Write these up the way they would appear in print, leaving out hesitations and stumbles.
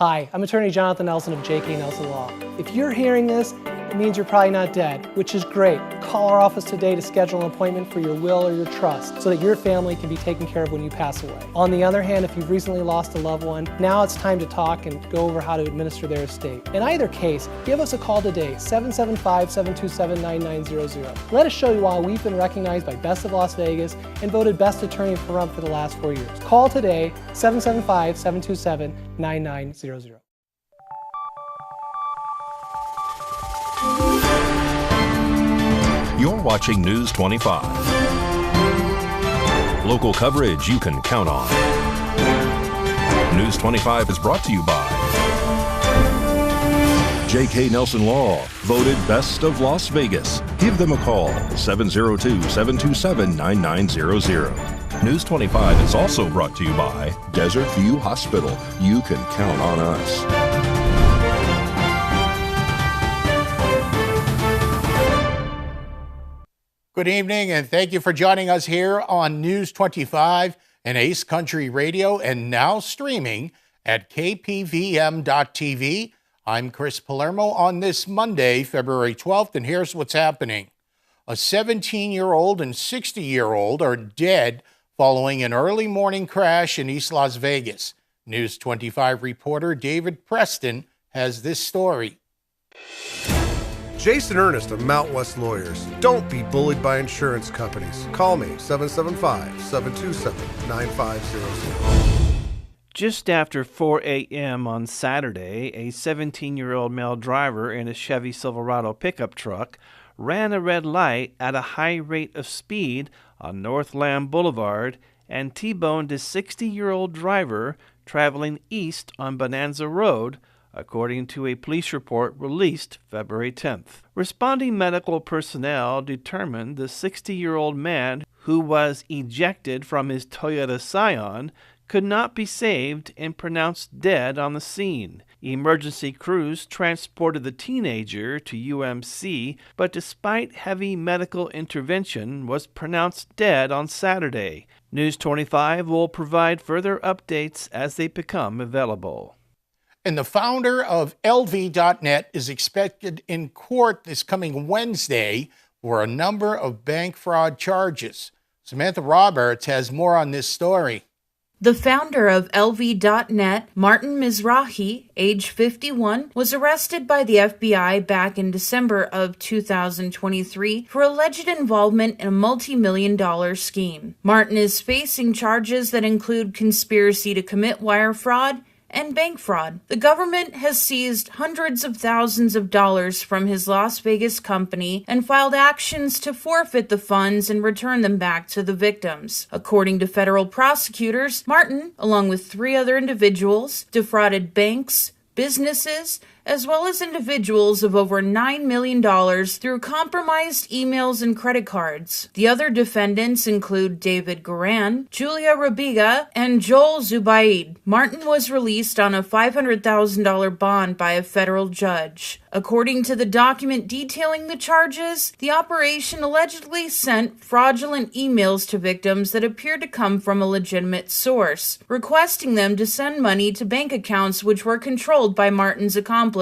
Hi, I'm attorney Jonathan Nelson of J.K. Nelson Law. If you're hearing this, it means you're probably not dead, which is great. Call our office today to schedule an appointment for your will or your trust so that your family can be taken care of when you pass away. On the other hand, if you've recently lost a loved one, now it's time to talk and go over how to administer their estate. In either case, give us a call today, 775-727-9900. Let us show you why we've been recognized by Best of Las Vegas and voted Best Attorney in Pahrump for the last 4 years. Call today, 775-727-9900. You're watching News 25. Local coverage you can count on. News 25 is brought to you by J.K. Nelson Law, voted Best of Las Vegas. Give them a call, 702-727-9900. News 25 is also brought to you by Desert View Hospital. You can count on us. Good evening, and thank you for joining us here on News 25 and Ace Country Radio, and now streaming at KPVM.TV. I'm Chris Palermo on this Monday, February 12th, and here's what's happening. A 17-year-old and 60-year-old are dead following an early morning crash in East Las Vegas. News 25 reporter David Preston has this story. Jason Ernest of Mount West Lawyers. Don't be bullied by insurance companies. Call me, 775-727-9500. Just after 4 a.m. on Saturday, a 17-year-old male driver in a Chevy Silverado pickup truck ran a red light at a high rate of speed on North Lamb Boulevard and T-boned a 60-year-old driver traveling east on Bonanza Road, according to a police report released February 10th. Responding medical personnel determined the 60-year-old man, who was ejected from his Toyota Scion, could not be saved and pronounced dead on the scene. Emergency crews transported the teenager to UMC, but despite heavy medical intervention, was pronounced dead on Saturday. News 25 will provide further updates as they become available. And the founder of LV.net is expected in court this coming Wednesday for a number of bank fraud charges. Samantha Roberts has more on this story. The founder of LV.net, Martin Mizrahi, age 51, was arrested by the FBI back in December of 2023 for alleged involvement in a multi-million-dollar scheme. Martin is facing charges that include conspiracy to commit wire fraud and bank fraud. The government has seized hundreds of thousands of dollars from his Las Vegas company and filed actions to forfeit the funds and return them back to the victims. According to federal prosecutors, Martin, along with 3 other individuals, defrauded banks, businesses, as well as individuals of over $9 million through compromised emails and credit cards. The other defendants include David Guerin, Julia Rabiga, and Joel Zubaid. Martin was released on a $500,000 bond by a federal judge. According to the document detailing the charges, the operation allegedly sent fraudulent emails to victims that appeared to come from a legitimate source, requesting them to send money to bank accounts which were controlled by Martin's accomplices.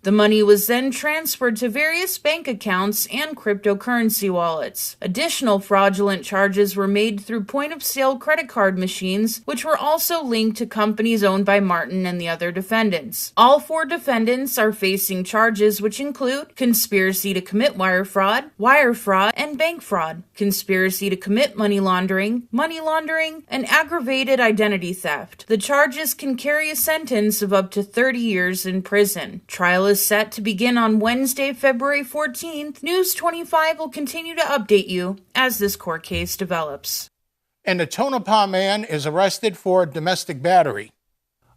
The money was then transferred to various bank accounts and cryptocurrency wallets. Additional fraudulent charges were made through point-of-sale credit card machines, which were also linked to companies owned by Martin and the other defendants. All 4 defendants are facing charges which include conspiracy to commit wire fraud, and bank fraud, conspiracy to commit money laundering, and aggravated identity theft. The charges can carry a sentence of up to 30 years in prison. Trial is set to begin on Wednesday, February 14th. News 25 will continue to update you as this court case develops. And a Tonopah man is arrested for domestic battery.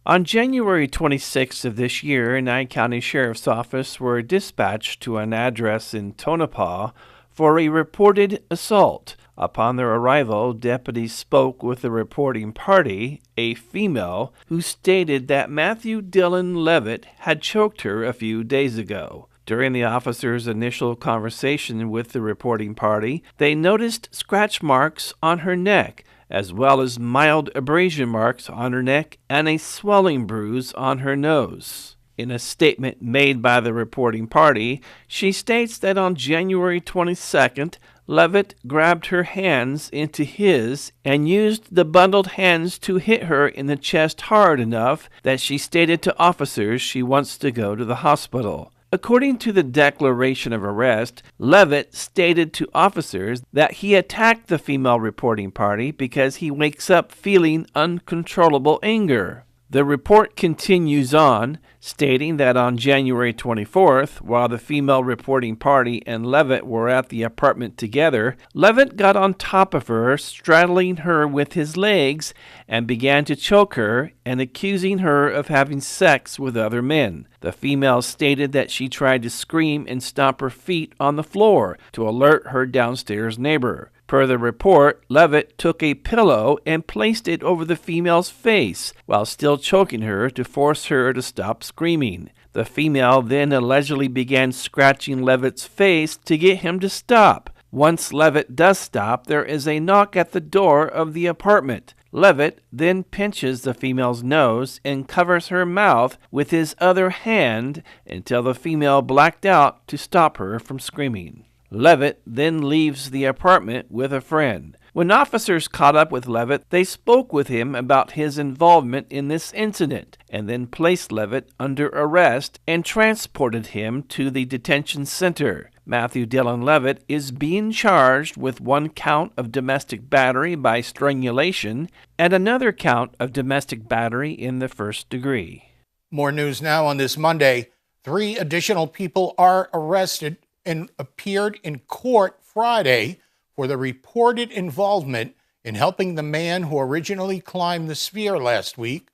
On January 26th of this year, Nye County Sheriff's Office were dispatched to an address in Tonopah for a reported assault. Upon their arrival, deputies spoke with the reporting party, a female, who stated that Matthew Dillon Levitt had choked her a few days ago. During the officers' initial conversation with the reporting party, they noticed scratch marks on her neck, as well as mild abrasion marks on her neck and a swelling bruise on her nose. In a statement made by the reporting party, she states that on January 22nd, Levitt grabbed her hands into his and used the bundled hands to hit her in the chest hard enough that she stated to officers she wants to go to the hospital. According to the declaration of arrest, Levitt stated to officers that he attacked the female reporting party because he wakes up feeling uncontrollable anger. The report continues on, stating that on January 24th, while the female reporting party and Levitt were at the apartment together, Levitt got on top of her, straddling her with his legs, and began to choke her and accusing her of having sex with other men. The female stated that she tried to scream and stomp her feet on the floor to alert her downstairs neighbor. Per the report, Levitt took a pillow and placed it over the female's face while still choking her to force her to stop screaming. The female then allegedly began scratching Levitt's face to get him to stop. Once Levitt does stop, there is a knock at the door of the apartment. Levitt then pinches the female's nose and covers her mouth with his other hand until the female blacked out to stop her from screaming. Levitt then leaves the apartment with a friend. When officers caught up with Levitt, they spoke with him about his involvement in this incident and then placed Levitt under arrest and transported him to the detention center. Matthew Dillon Levitt is being charged with 1 count of domestic battery by strangulation and another count of domestic battery in the first degree. More news now on this Monday. 3 additional people are arrested and appeared in court Friday for the reported involvement in helping the man who originally climbed the sphere last week.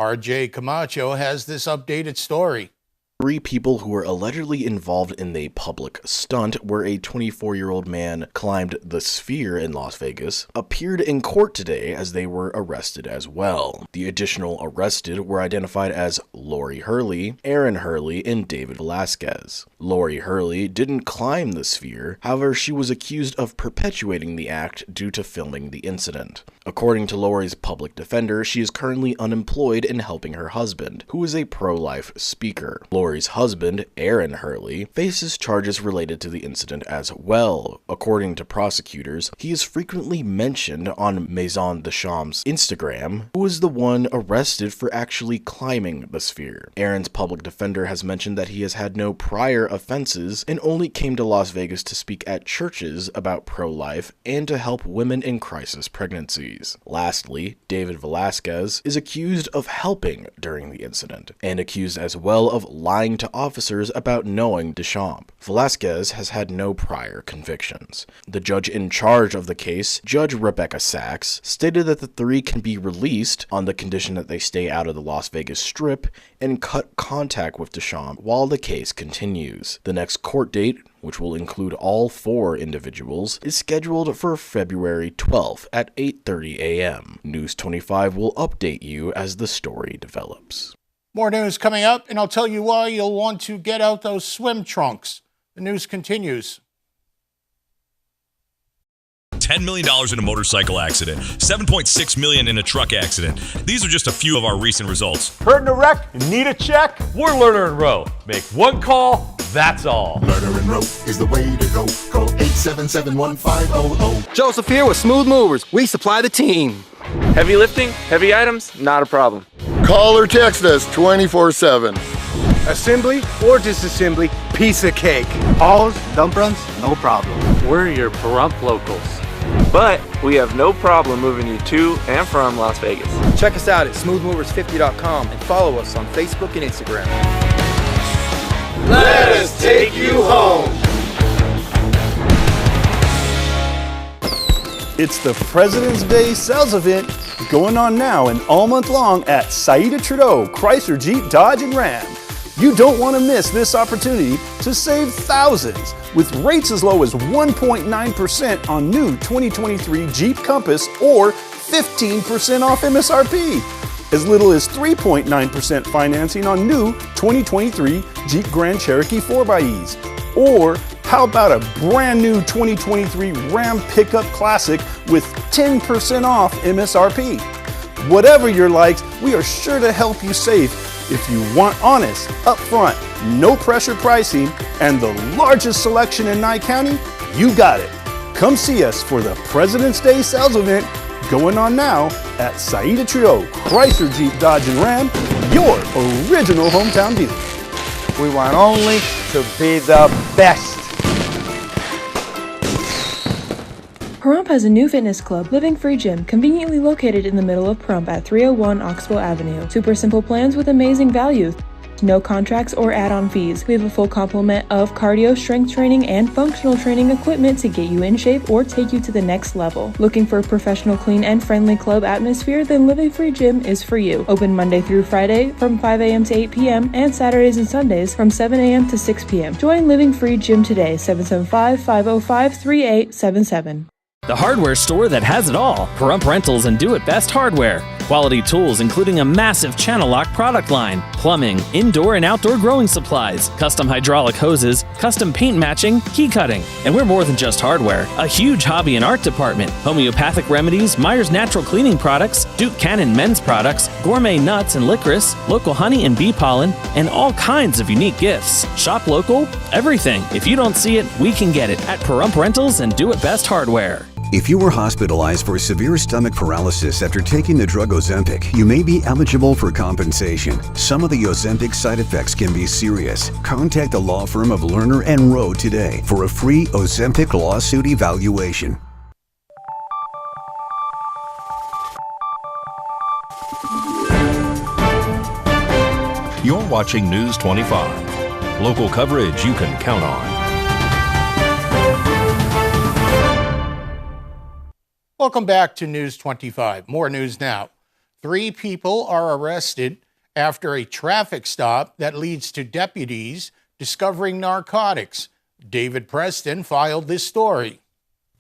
RJ Camacho has this updated story. 3 people who were allegedly involved in a public stunt where a 24-year-old man climbed the sphere in Las Vegas appeared in court today as they were arrested as well. The additional arrested were identified as Lori Hurley, Aaron Hurley, and David Velasquez. Lori Hurley didn't climb the sphere, however she was accused of perpetuating the act due to filming the incident. According to Lori's public defender, she is currently unemployed and helping her husband, who is a pro-life speaker. Lori's husband, Aaron Hurley, faces charges related to the incident as well. According to prosecutors, he is frequently mentioned on Maison Deschamps' Instagram, who is the one arrested for actually climbing the sphere. Aaron's public defender has mentioned that he has had no prior offenses and only came to Las Vegas to speak at churches about pro-life and to help women in crisis pregnancies. Lastly, David Velasquez is accused of helping during the incident and accused as well of lying to officers about knowing Deschamps. Velasquez has had no prior convictions. The judge in charge of the case, Judge Rebecca Sachs, stated that the 3 can be released on the condition that they stay out of the Las Vegas Strip and cut contact with Deschamps while the case continues. The next court date, which will include all 4 individuals, is scheduled for February 12th at 8:30 a.m. News 25 will update you as the story develops. More news coming up, and I'll tell you why you'll want to get out those swim trunks. The news continues. $10 million in a motorcycle accident, $7.6 million in a truck accident. These are just a few of our recent results. Hurt in a wreck? Need a check? We're Lerner and Rowe. Make 1 call, that's all. Lerner and Rowe is the way to go. Call 877-1500. Joseph here with Smooth Movers. We supply the team. Heavy lifting, heavy items, not a problem. Call or text us 24/7. Assembly or disassembly, piece of cake. Hauls, dump runs, no problem. We're your Pahrump locals. But we have no problem moving you to and from Las Vegas. Check us out at smoothmovers50.com and follow us on Facebook and Instagram. Let us take you home. It's the President's Day sales event going on now and all month long at Saida Trudeau, Chrysler, Jeep, Dodge, and Ram. You don't want to miss this opportunity to save thousands with rates as low as 1.9% on new 2023 Jeep Compass or 15% off MSRP. As little as 3.9% financing on new 2023 Jeep Grand Cherokee 4xEs or How about a brand new 2023 Ram Pickup Classic with 10% off MSRP? Whatever your likes, we are sure to help you save. If you want honest, upfront, no pressure pricing, and the largest selection in Nye County, you got it. Come see us for the President's Day sales event going on now at Saida Trudeau Chrysler Jeep Dodge and Ram, your original hometown dealer. We want only to be the best. Pahrump has a new fitness club, Living Free Gym, conveniently located in the middle of Pahrump at 301 Oxbow Avenue. Super simple plans with amazing value. No contracts or add-on fees. We have a full complement of cardio, strength training, and functional training equipment to get you in shape or take you to the next level. Looking for a professional, clean, and friendly club atmosphere? Then Living Free Gym is for you. Open Monday through Friday from 5 a.m. to 8 p.m. and Saturdays and Sundays from 7 a.m. to 6 p.m. Join Living Free Gym today, 775-505-3877. The hardware store that has it all. Pahrump Rentals and Do It Best Hardware. Quality tools including a massive channel lock product line, plumbing, indoor and outdoor growing supplies, custom hydraulic hoses, custom paint matching, key cutting. And we're more than just hardware. A huge hobby and art department, homeopathic remedies, Myers Natural Cleaning Products, Duke Cannon men's products, gourmet nuts and licorice, local honey and bee pollen, and all kinds of unique gifts. Shop local, everything. If you don't see it, we can get it at Pahrump Rentals and Do It Best Hardware. If you were hospitalized for severe stomach paralysis after taking the drug Ozempic, you may be eligible for compensation. Some of the Ozempic side effects can be serious. Contact the law firm of Lerner and Rowe today for a free Ozempic lawsuit evaluation. You're watching News 25. Local coverage you can count on. Welcome back to News 25. More news now. 3 people are arrested after a traffic stop that leads to deputies discovering narcotics. David Preston filed this story.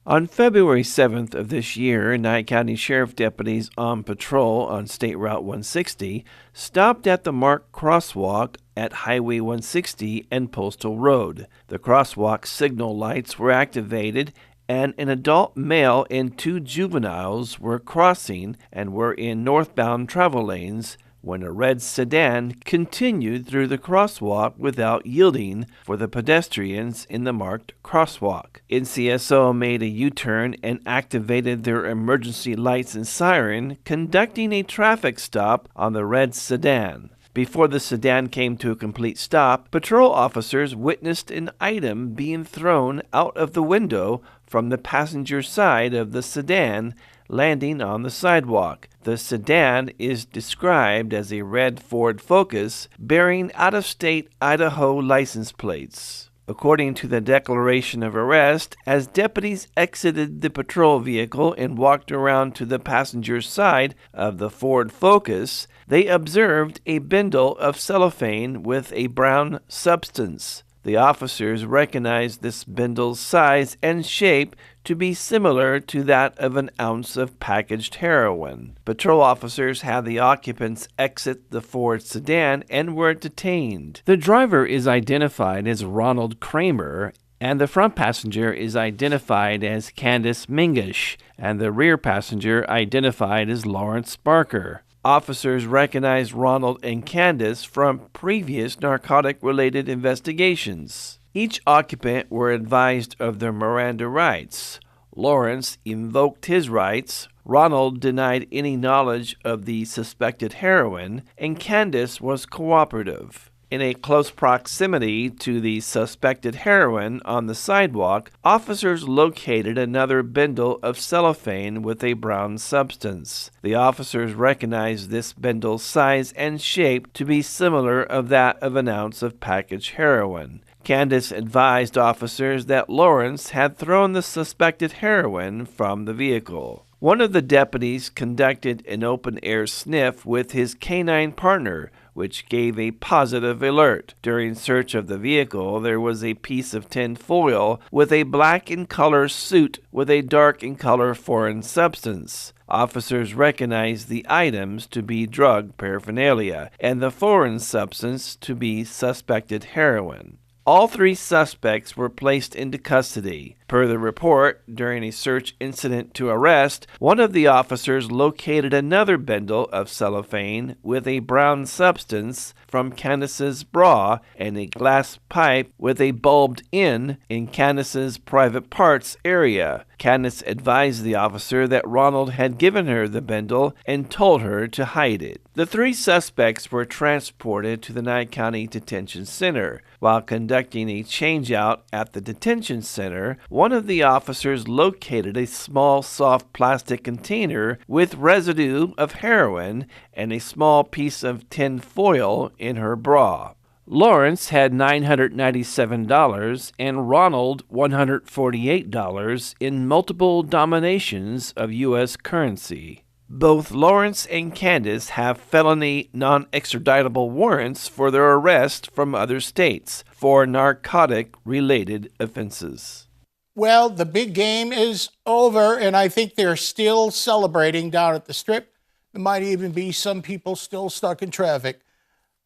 On February 7th of this year, Nye County Sheriff deputies on patrol on State Route 160 stopped at the marked crosswalk at Highway 160 and Postal Road. The crosswalk signal lights were activated and an adult male and 2 juveniles were crossing and were in northbound travel lanes when a red sedan continued through the crosswalk without yielding for the pedestrians in the marked crosswalk. NCSO made a U-turn and activated their emergency lights and siren, conducting a traffic stop on the red sedan. Before the sedan came to a complete stop, patrol officers witnessed an item being thrown out of the window from the passenger side of the sedan, landing on the sidewalk. The sedan is described as a red Ford Focus bearing out-of-state Idaho license plates. According to the declaration of arrest, as deputies exited the patrol vehicle and walked around to the passenger side of the Ford Focus, they observed a bundle of cellophane with a brown substance. The officers recognized this bundle's size and shape to be similar to that of an ounce of packaged heroin. Patrol officers had the occupants exit the Ford sedan and were detained. The driver is identified as Ronald Kramer, and the front passenger is identified as Candace Mingish, and the rear passenger identified as Lawrence Barker. Officers recognized Ronald and Candace from previous narcotic-related investigations. Each occupant were advised of their Miranda rights. Lawrence invoked his rights, Ronald denied any knowledge of the suspected heroin, and Candace was cooperative. In a close proximity to the suspected heroin on the sidewalk, officers located another bundle of cellophane with a brown substance. The officers recognized this bundle's size and shape to be similar of that of an ounce of packaged heroin. Candace advised officers that Lawrence had thrown the suspected heroin from the vehicle. One of the deputies conducted an open-air sniff with his canine partner, which gave a positive alert. During search of the vehicle, there was a piece of tin foil with a black in color suit with a dark in color foreign substance. Officers recognized the items to be drug paraphernalia and the foreign substance to be suspected heroin. All 3 suspects were placed into custody. Per the report, during a search incident to arrest, one of the officers located another bundle of cellophane with a brown substance from Candace's bra and a glass pipe with a bulbed in Candace's private parts area. Candace advised the officer that Ronald had given her the bundle and told her to hide it. The 3 suspects were transported to the Nye County Detention Center. While conducting a changeout at the detention center, one of the officers located a small soft plastic container with residue of heroin and a small piece of tin foil in her bra. Lawrence had $997 and Ronald $148 in multiple denominations of U.S. currency. Both Lawrence and Candace have felony non-extraditable warrants for their arrest from other states for narcotic-related offenses. Well, the big game is over, and I think they're still celebrating down at the Strip. There might even be some people still stuck in traffic.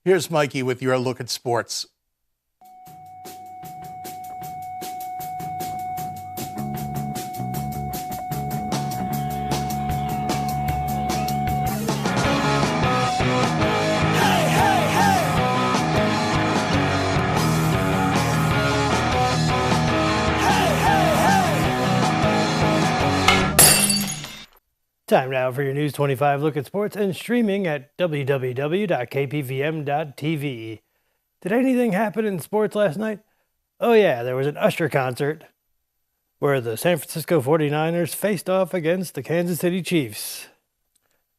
Here's Mikey with your look at sports. Time now for your News 25 look at sports and streaming at www.kpvm.tv. Did anything happen in sports last night? Oh yeah, there was an Usher concert where the San Francisco 49ers faced off against the Kansas City Chiefs.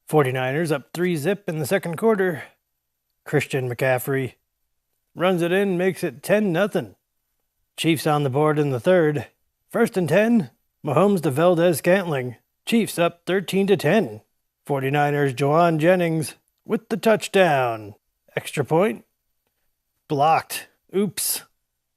49ers up 3-0 in the second quarter. Christian McCaffrey runs it in, makes it 10-0. Chiefs on the board in the third. 1st and 10, Mahomes to Valdez-Scantling. Chiefs up 13-10. 49ers Jawan Jennings with the touchdown. Extra point. Blocked. Oops.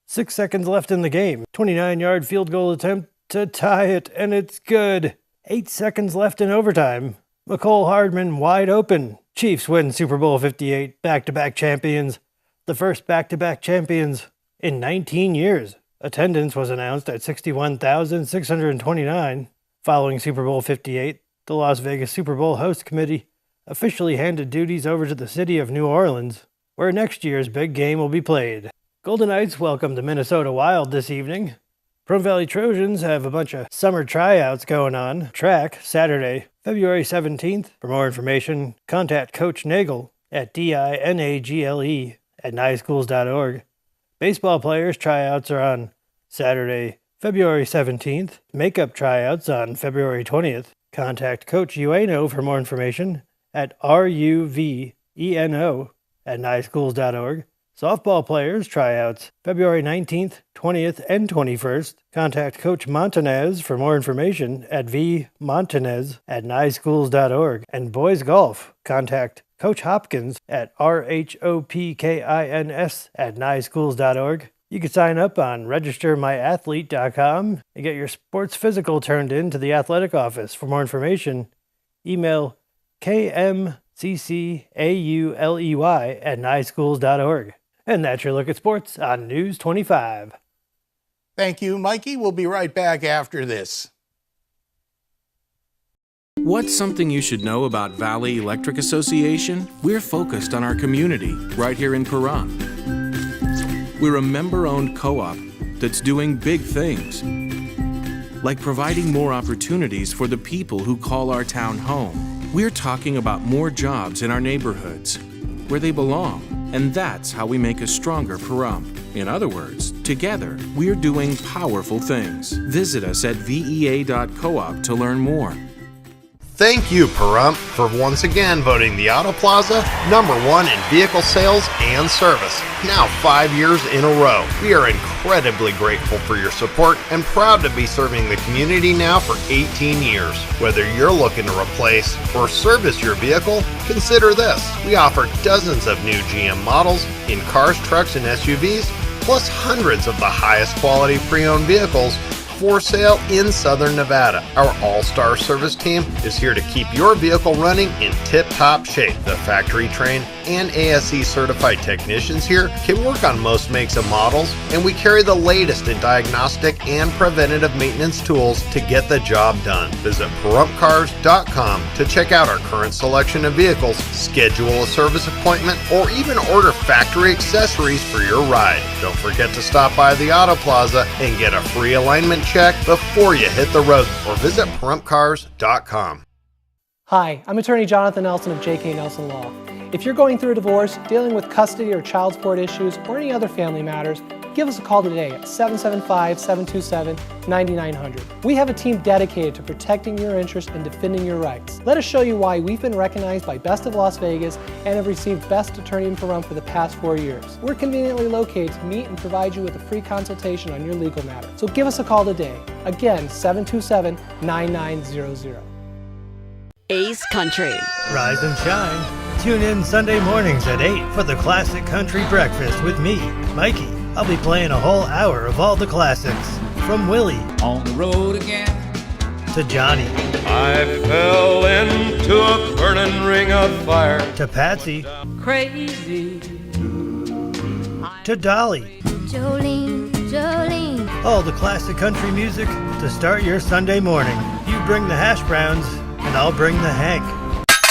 6 seconds left in the game. 29-yard field goal attempt to tie it, and it's good. 8 seconds left in overtime. McCole Hardman wide open. Chiefs win Super Bowl 58. Back-to-back champions. The first back-to-back champions in 19 years. Attendance was announced at 61,629. Following Super Bowl 58, the Las Vegas Super Bowl host committee officially handed duties over to the city of New Orleans, where next year's big game will be played. Golden Knights welcome the Minnesota Wild this evening. Plum Valley Trojans have a bunch of summer tryouts going on. Track, Saturday, February 17th. For more information, contact Coach Nagel at DINAGLE@nyeschools.org. Baseball players' tryouts are on Saturday, February 17th. Makeup tryouts on February 20th. Contact Coach Ueno for more information at RUVENO@nyeschools.org. Softball players tryouts February 19th, 20th, and 21st. Contact Coach Montanez for more information at vmontanez@nyeschools.org. And boys golf, contact Coach Hopkins at RHOPKINS@nyeschools.org. You can sign up on registermyathlete.com and get your sports physical turned in to the athletic office. For more information, email kmccauley@nyeschools.org. And that's your look at sports on News 25. Thank you, Mikey. We'll be right back after this. What's something you should know about Valley Electric Association? We're focused on our community right here in Pahrump. We're a member-owned co-op that's doing big things, like providing more opportunities for the people who call our town home. We're talking about more jobs in our neighborhoods, where they belong, and that's how we make a stronger Pahrump. In other words, together, we're doing powerful things. Visit us at vea.coop to learn more. Thank you, Pahrump, for once again voting the Auto Plaza #1 in vehicle sales and service, now 5 years in a row. We are incredibly grateful for your support and proud to be serving the community now for 18 years. Whether you're looking to replace or service your vehicle, consider this. We offer dozens of new GM models in cars, trucks, and SUVs, plus hundreds of the highest quality pre-owned vehicles, for sale in Southern Nevada. Our all-star service team is here to keep your vehicle running in tip-top shape. The factory-trained and ASE certified technicians here can work on most makes and models, and we carry the latest in diagnostic and preventative maintenance tools to get the job done. Visit ParumpCars.com to check out our current selection of vehicles, schedule a service appointment, or even order factory accessories for your ride. Don't forget to stop by the Auto Plaza and get a free alignment check before you hit the road, or visit ParumpCars.com. Hi, I'm attorney Jonathan Nelson of J.K. Nelson Law. If you're going through a divorce, dealing with custody or child support issues, or any other family matters, give us a call today at 775-727-9900. We have a team dedicated to protecting your interests and defending your rights. Let us show you why we've been recognized by Best of Las Vegas and have received Best Attorney in Pahrump for the past 4 years. We're conveniently located to meet and provide you with a free consultation on your legal matter. So give us a call today. Again, 727-9900. Ace Country. Rise and shine. Tune in Sunday mornings at 8 for the Classic Country Breakfast with me, Mikey. I'll be playing a whole hour of all the classics. From Willie. On the road again. To Johnny. I fell into a burning ring of fire. To Patsy. Crazy. To Dolly. Jolene, Jolene. All the classic country music to start your Sunday morning. You bring the hash browns, and I'll bring the Hank.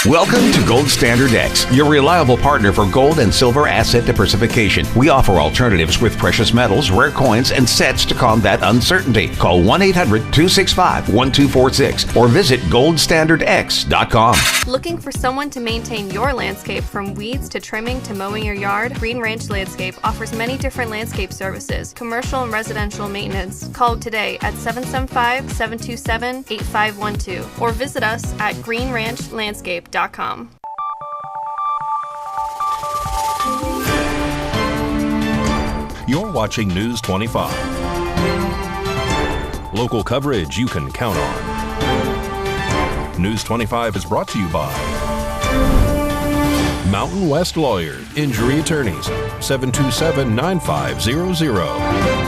Welcome to Gold Standard X, your reliable partner for gold and silver asset diversification. We offer alternatives with precious metals, rare coins, and sets to combat uncertainty. Call 1-800-265-1246 or visit goldstandardx.com. Looking for someone to maintain your landscape from weeds to trimming to mowing your yard? Green Ranch Landscape offers many different landscape services, commercial and residential maintenance. Call today at 775-727-8512 or visit us at greenranchlandscape.com. You're watching News 25. Local coverage you can count on. News 25 is brought to you by Mountain West Lawyers, Injury Attorneys, 727-9500.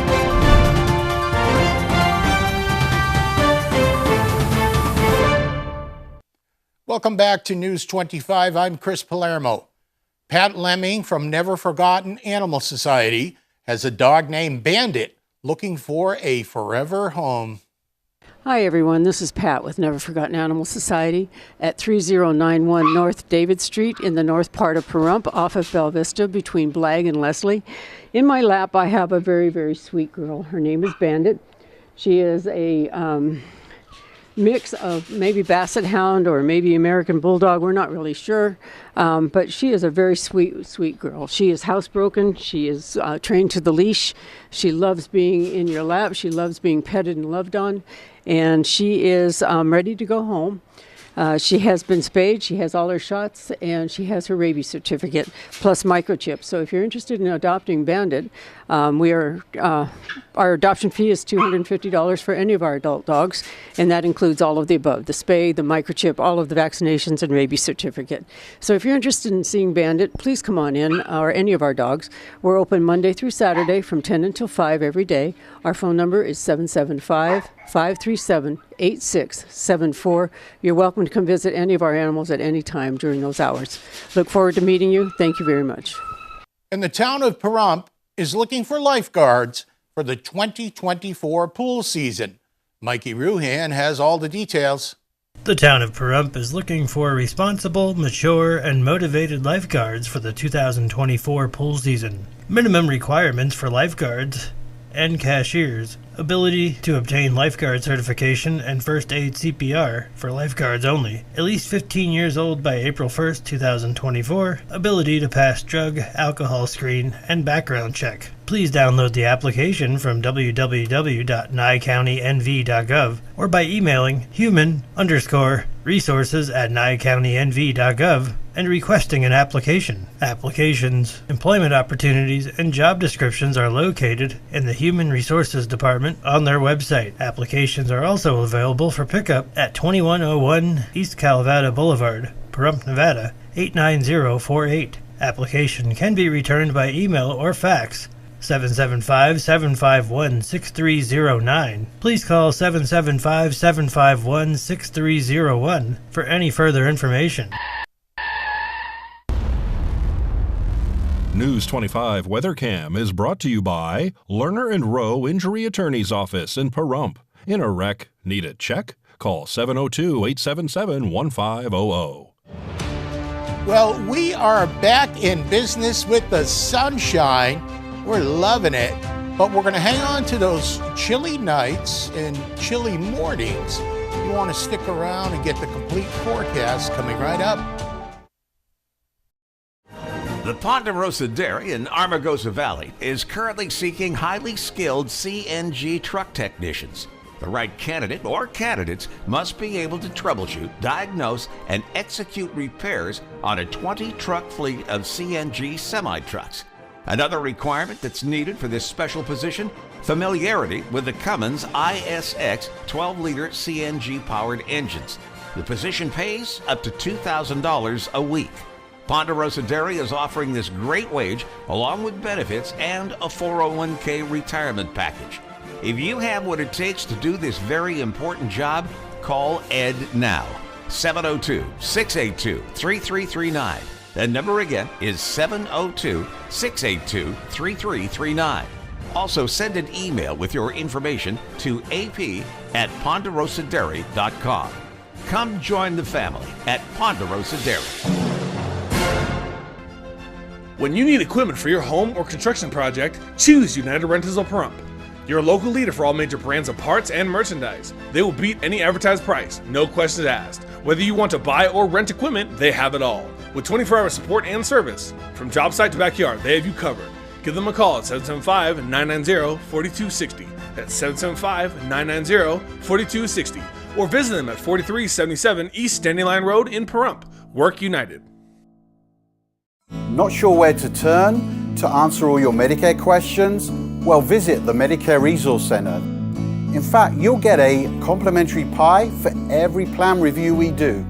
Welcome back to News 25. I'm Chris Palermo. Pat Lemming from Never Forgotten Animal Society has a dog named Bandit looking for a forever home. Hi everyone, this is Pat with Never Forgotten Animal Society at 3091 North David Street in the north part of Pahrump off of Bella Vista between Blag and Leslie. In my lap I have a very, very sweet girl. Her name is Bandit. She is a mix of maybe Basset Hound or maybe American Bulldog. We're not really sure, but she is a very sweet, sweet girl. She is housebroken. She is trained to the leash. She loves being in your lap. She loves being petted and loved on, and she is ready to go home. She has been spayed, she has all her shots, and she has her rabies certificate, plus microchip. So if you're interested in adopting Bandit, our adoption fee is $250 for any of our adult dogs, and that includes all of the above, the spay, the microchip, all of the vaccinations, and rabies certificate. So if you're interested in seeing Bandit, please come on in, or any of our dogs. We're open Monday through Saturday from 10 until 5 every day. Our phone number is 775-537-8674. You're welcome to come visit any of our animals at any time during those hours. Look forward to meeting you. Thank you very much. And the town of Pahrump is looking for lifeguards for the 2024 pool season. Mikey Ruhan has all the details. The town of Pahrump is looking for responsible, mature, and motivated lifeguards for the 2024 pool season. Minimum requirements for lifeguards and cashiers: ability to obtain lifeguard certification and first aid CPR for lifeguards only, at least 15 years old by April 1st, 2024, ability to pass drug, alcohol screen, and background check. Please download the application from www.nyecounty.nv.gov or by emailing human_resources@nyecounty.nv.gov and requesting an application. Applications, employment opportunities, and job descriptions are located in the Human Resources Department on their website. Applications are also available for pickup at 2101 East Calavada Boulevard, Pahrump, Nevada, 89048. Application can be returned by email or fax. 775-751-6309. Please call 775-751-6301 for any further information. News 25 WeatherCam is brought to you by Lerner and Rowe Injury Attorney's Office in Pahrump. In a wreck, need a check? Call 702-877-1500. Well, we are back in business with the sunshine. We're loving it. But we're going to hang on to those chilly nights and chilly mornings. You want to stick around and get the complete forecast coming right up. The Ponderosa Dairy in Armagosa Valley is currently seeking highly skilled CNG truck technicians. The right candidate or candidates must be able to troubleshoot, diagnose, and execute repairs on a 20-truck fleet of CNG semi-trucks. Another requirement that's needed for this special position, familiarity with the Cummins ISX 12-liter CNG-powered engines. The position pays up to $2,000 a week. Ponderosa Dairy is offering this great wage along with benefits and a 401k retirement package. If you have what it takes to do this very important job, call Ed now. 702-682-3339. That number again is 702-682-3339. Also send an email with your information to ap@ponderosadairy.com. Come join the family at Ponderosa Dairy. When you need equipment for your home or construction project, choose United Rentals of Pahrump. Your local leader for all major brands of parts and merchandise. They will beat any advertised price, no questions asked. Whether you want to buy or rent equipment, they have it all. With 24-hour support and service, from job site to backyard, they have you covered. Give them a call at 775-990-4260. That's 775-990-4260. Or visit them at 4377 East Standing Line Road in Pahrump. Work United. Not sure where to turn to answer all your Medicare questions? Well, visit the Medicare Resource Center. In fact, you'll get a complimentary pie for every plan review we do.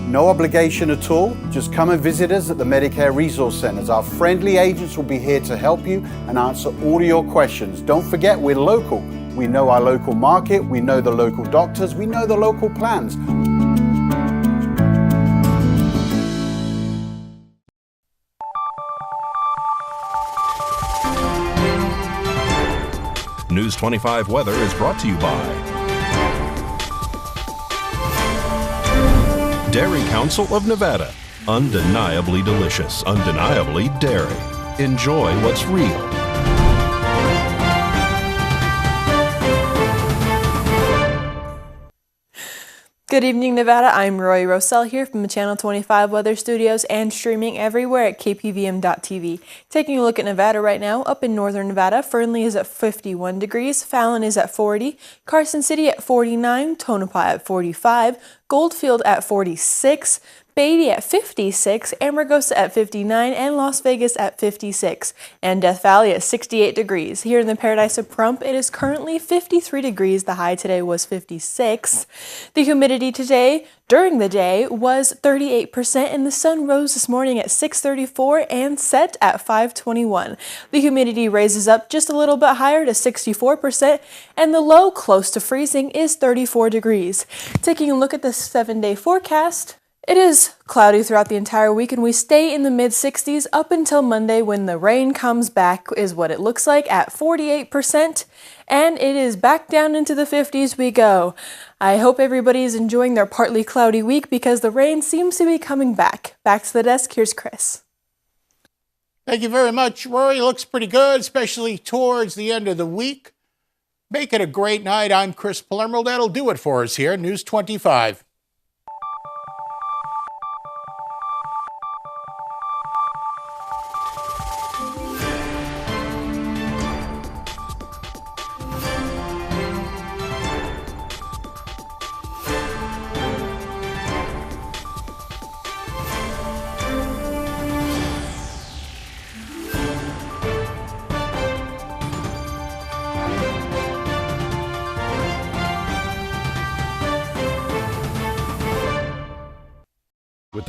No obligation at all. Just come and visit us at the Medicare Resource Centers. Our friendly agents will be here to help you and answer all of your questions. Don't forget, we're local. We know our local market, we know the local doctors, we know the local plans. News 25 Weather is brought to you by Dairy Council of Nevada. Undeniably delicious, undeniably dairy. Enjoy what's real. Good evening, Nevada. I'm Roy Rosell here from the Channel 25 Weather Studios and streaming everywhere at KPVM.TV. Taking a look at Nevada right now, up in northern Nevada, Fernley is at 51 degrees, Fallon is at 40, Carson City at 49, Tonopah at 45, Goldfield at 46, Beatty at 56, Amargosa at 59, and Las Vegas at 56, and Death Valley at 68 degrees. Here in the Paradise of Pahrump, it is currently 53 degrees. The high today was 56. The humidity today during the day was 38%, and the sun rose this morning at 6:34 and set at 5:21. The humidity raises up just a little bit higher to 64%, and the low close to freezing is 34 degrees. Taking a look at the 7-day forecast, it is cloudy throughout the entire week, and we stay in the mid-60s up until Monday when the rain comes back, is what it looks like, at 48%, and it is back down into the 50s we go. I hope everybody is enjoying their partly cloudy week because the rain seems to be coming back. Back to the desk, here's Chris. Thank you very much, Rory. Looks pretty good, especially towards the end of the week. Make it a great night. I'm Chris Palermo. That'll do it for us here, News 25.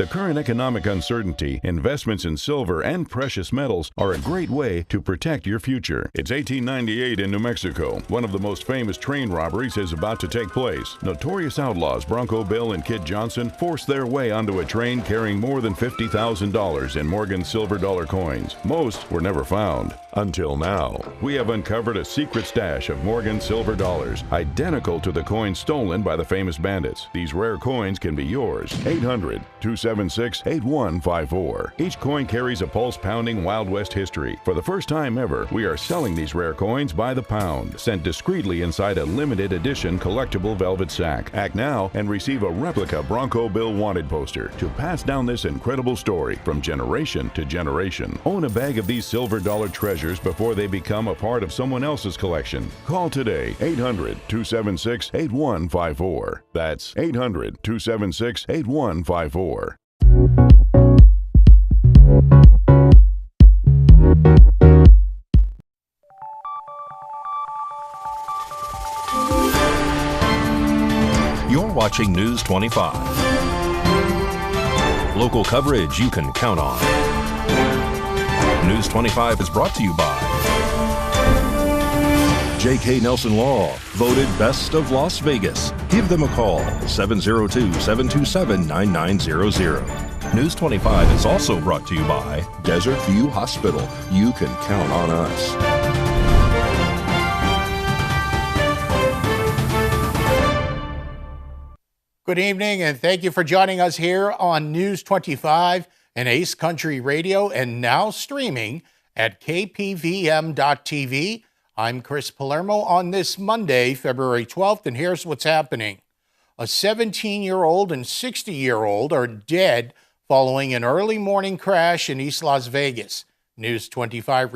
the current economic uncertainty, investments in silver and precious metals are a great way to protect your future. It's 1898 in New Mexico. One of the most famous train robberies is about to take place. Notorious outlaws Bronco Bill and Kid Johnson forced their way onto a train carrying more than $50,000 in Morgan silver dollar coins. Most were never found. Until now, we have uncovered a secret stash of Morgan silver dollars, identical to the coins stolen by the famous bandits. These rare coins can be yours. 800-276-8154. Each coin carries a pulse-pounding Wild West history. For the first time ever, we are selling these rare coins by the pound, sent discreetly inside a limited edition collectible velvet sack. Act now and receive a replica Bronco Bill wanted poster to pass down this incredible story from generation to generation. Own a bag of these silver dollar treasures before they become a part of someone else's collection. Call today, 800-276-8154. That's 800-276-8154. You're watching News 25. Local coverage you can count on. News 25 is brought to you by J.K. Nelson Law, voted Best of Las Vegas. Give them a call, 702-727-9900. News 25 is also brought to you by Desert View Hospital. You can count on us. Good evening, and thank you for joining us here on News 25 and Ace Country Radio, and now streaming at KPVM.TV. I'm Chris Palermo on this Monday, February 12th, and here's what's happening. A 17-year-old and 60-year-old are dead following an early morning crash in East Las Vegas. News 25